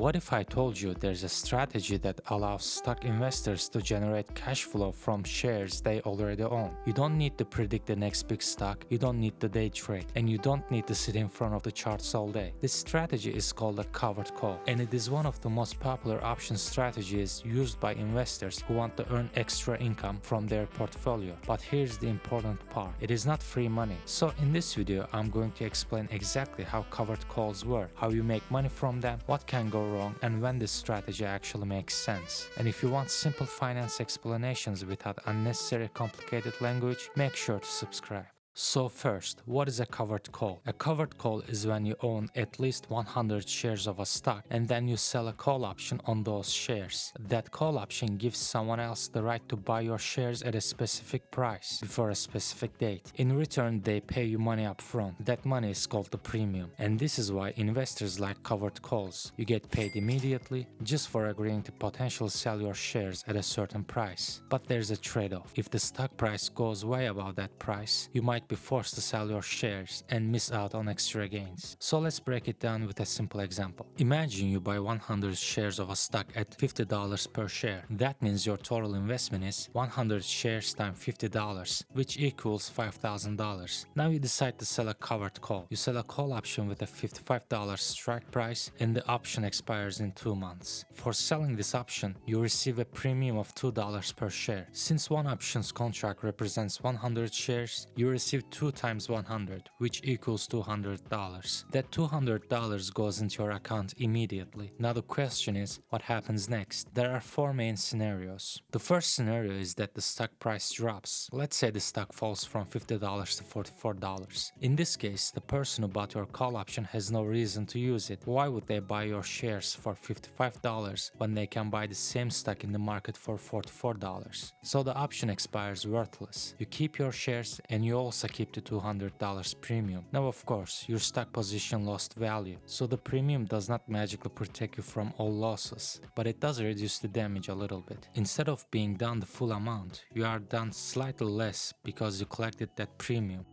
What if I told you there's a strategy that allows stock investors to generate cash flow from shares they already own? You don't need to predict the next big stock, you don't need to day trade, and you don't need to sit in front of the charts all day. This strategy is called a covered call, and it is one of the most popular option strategies used by investors who want to earn extra income from their portfolio. But here's the important part. It is not free money. So in this video, I'm going to explain exactly how covered calls work, how you make money from them, what can go wrong, and when this strategy actually makes sense. And if you want simple finance explanations without unnecessary complicated language, make sure to subscribe. So first, what is a covered call? A covered call is when you own at least 100 shares of a stock and then you sell a call option on those shares. That call option gives someone else the right to buy your shares at a specific price before a specific date. In return, they pay you money up front. That money is called the premium. And this is why investors like covered calls. You get paid immediately just for agreeing to potentially sell your shares at a certain price. But there's a trade-off. If the stock price goes way above that price, you might be forced to sell your shares and miss out on extra gains. So let's break it down with a simple example. Imagine you buy 100 shares of a stock at $50 per share. That means your total investment is 100 shares times $50, which equals $5,000. Now you decide to sell a covered call. You sell a call option with a $55 strike price and the option expires in 2 months. For selling this option, you receive a premium of $2 per share. Since one options contract represents 100 shares, you receive 2 times 100, which equals $200. That $200 goes into your account immediately. Now the question is, what happens next? There are 4 main scenarios. The first scenario is that the stock price drops. Let's say the stock falls from $50 to $44. In this case, the person who bought your call option has no reason to use it. Why would they buy your shares for $55 when they can buy the same stock in the market for $44? So the option expires worthless. You keep your shares and you also keep the $200 premium. Now of course, your stock position lost value, so the premium does not magically protect you from all losses, but it does reduce the damage a little bit. Instead of being down the full amount, you are down slightly less because you collected that premium.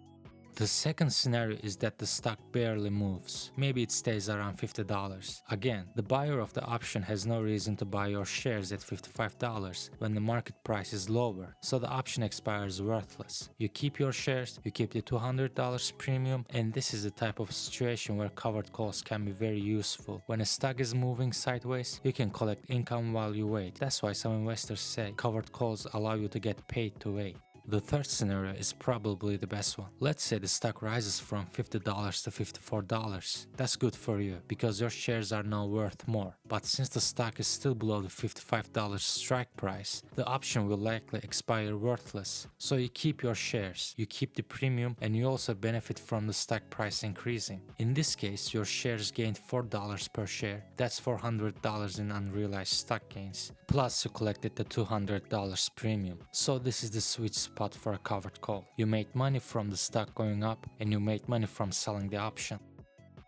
The second scenario is that the stock barely moves. Maybe it stays around $50. Again, the buyer of the option has no reason to buy your shares at $55 when the market price is lower, so the option expires worthless. You keep your shares, you keep the $200 premium, and this is the type of situation where covered calls can be very useful. When a stock is moving sideways, you can collect income while you wait. That's why some investors say covered calls allow you to get paid to wait. The third scenario is probably the best one. Let's say the stock rises from $50 to $54. That's good for you because your shares are now worth more. But since the stock is still below the $55 strike price, the option will likely expire worthless. So you keep your shares, you keep the premium, and you also benefit from the stock price increasing. In this case, your shares gained $4 per share. That's $400 in unrealized stock gains. Plus you collected the $200 premium. So this is the sweet spot for a covered call. You made money from the stock going up and you made money from selling the option.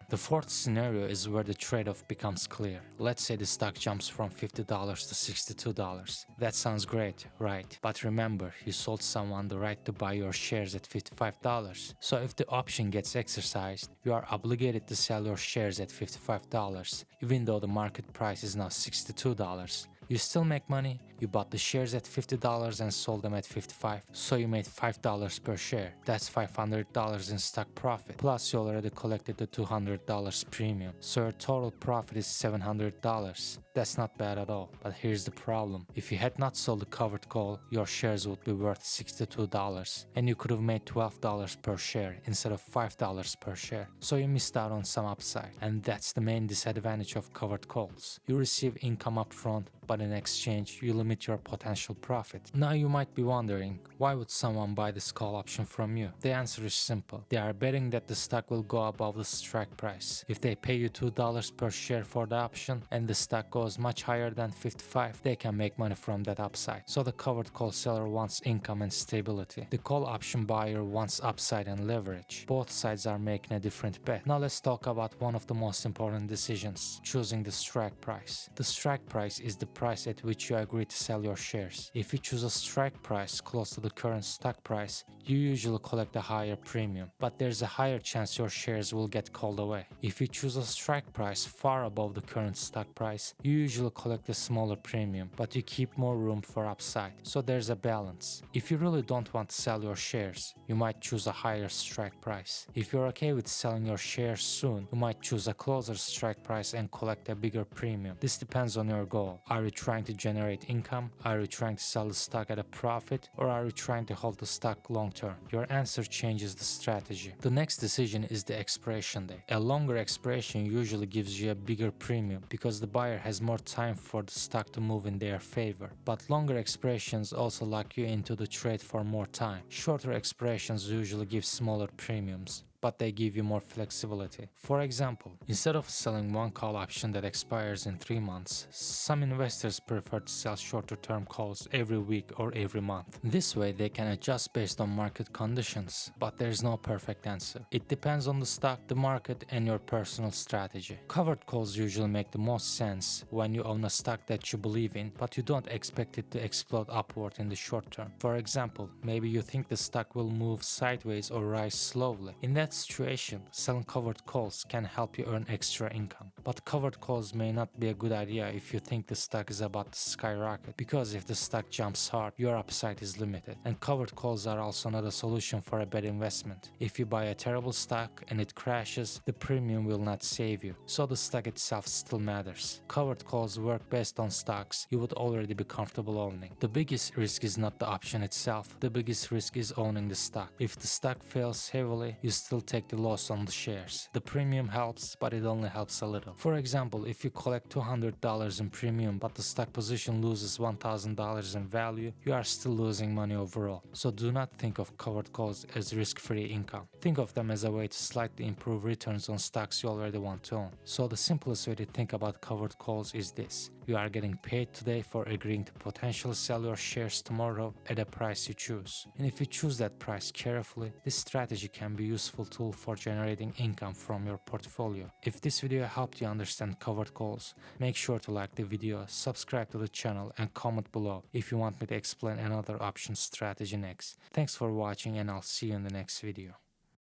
The fourth scenario is where the trade-off becomes clear. Let's say the stock jumps from $50 to $62. That sounds great, right? But remember, you sold someone the right to buy your shares at $55. So if the option gets exercised, you are obligated to sell your shares at $55, even though the market price is now $62. You still make money. You bought the shares at $50 and sold them at $55, so you made $5 per share. That's $500 in stock profit. Plus you already collected the $200 premium, so your total profit is $700. That's not bad at all. But here's the problem. If you had not sold the covered call, your shares would be worth $62, and you could have made $12 per share instead of $5 per share. So you missed out on some upside, and that's the main disadvantage of covered calls. You receive income up front, but in exchange, you limit your potential profit. Now you might be wondering, why would someone buy this call option from you? The answer is simple. They are betting that the stock will go above the strike price. If they pay you $2 per share for the option and the stock goes much higher than $55, they can make money from that upside. So the covered call seller wants income and stability. The call option buyer wants upside and leverage. Both sides are making a different bet. Now let's talk about one of the most important decisions, choosing the strike price. The strike price is the price at which you agree to sell your shares. If you choose a strike price close to the current stock price, you usually collect a higher premium, but there's a higher chance your shares will get called away. If you choose a strike price far above the current stock price, you usually collect a smaller premium, but you keep more room for upside, so there's a balance. If you really don't want to sell your shares, you might choose a higher strike price. If you're okay with selling your shares soon, you might choose a closer strike price and collect a bigger premium. This depends on your goal. Are you trying to generate income? Are you trying to sell the stock at a profit? Or are you trying to hold the stock long term? Your answer changes the strategy. The next decision is the expiration date. A longer expiration usually gives you a bigger premium because the buyer has more time for the stock to move in their favor. But longer expirations also lock you into the trade for more time. Shorter expirations usually give smaller premiums, but they give you more flexibility. For example, instead of selling one call option that expires in 3 months, some investors prefer to sell shorter term calls every week or every month. This way they can adjust based on market conditions, but there's no perfect answer. It depends on the stock, the market, and your personal strategy. Covered calls usually make the most sense when you own a stock that you believe in, but you don't expect it to explode upward in the short term. For example, maybe you think the stock will move sideways or rise slowly. In that situation, selling covered calls can help you earn extra income. But covered calls may not be a good idea if you think the stock is about to skyrocket, because if the stock jumps hard, your upside is limited. And covered calls are also not a solution for a bad investment. If you buy a terrible stock and it crashes, the premium will not save you, so the stock itself still matters. Covered calls work best on stocks you would already be comfortable owning. The biggest risk is not the option itself, the biggest risk is owning the stock. If the stock fails heavily, you still take the loss on the shares. The premium helps, but it only helps a little. For example, if you collect $200 in premium but the stock position loses $1,000 in value, you are still losing money overall. So do not think of covered calls as risk-free income. Think of them as a way to slightly improve returns on stocks you already want to own. So the simplest way to think about covered calls is this: you are getting paid today for agreeing to potentially sell your shares tomorrow at a price you choose. And if you choose that price carefully, this strategy can be a useful tool for generating income from your portfolio. If this video helped you understand covered calls, make sure to like the video, subscribe to the channel, and comment below if you want me to explain another option strategy next. Thanks for watching, and I'll see you in the next video.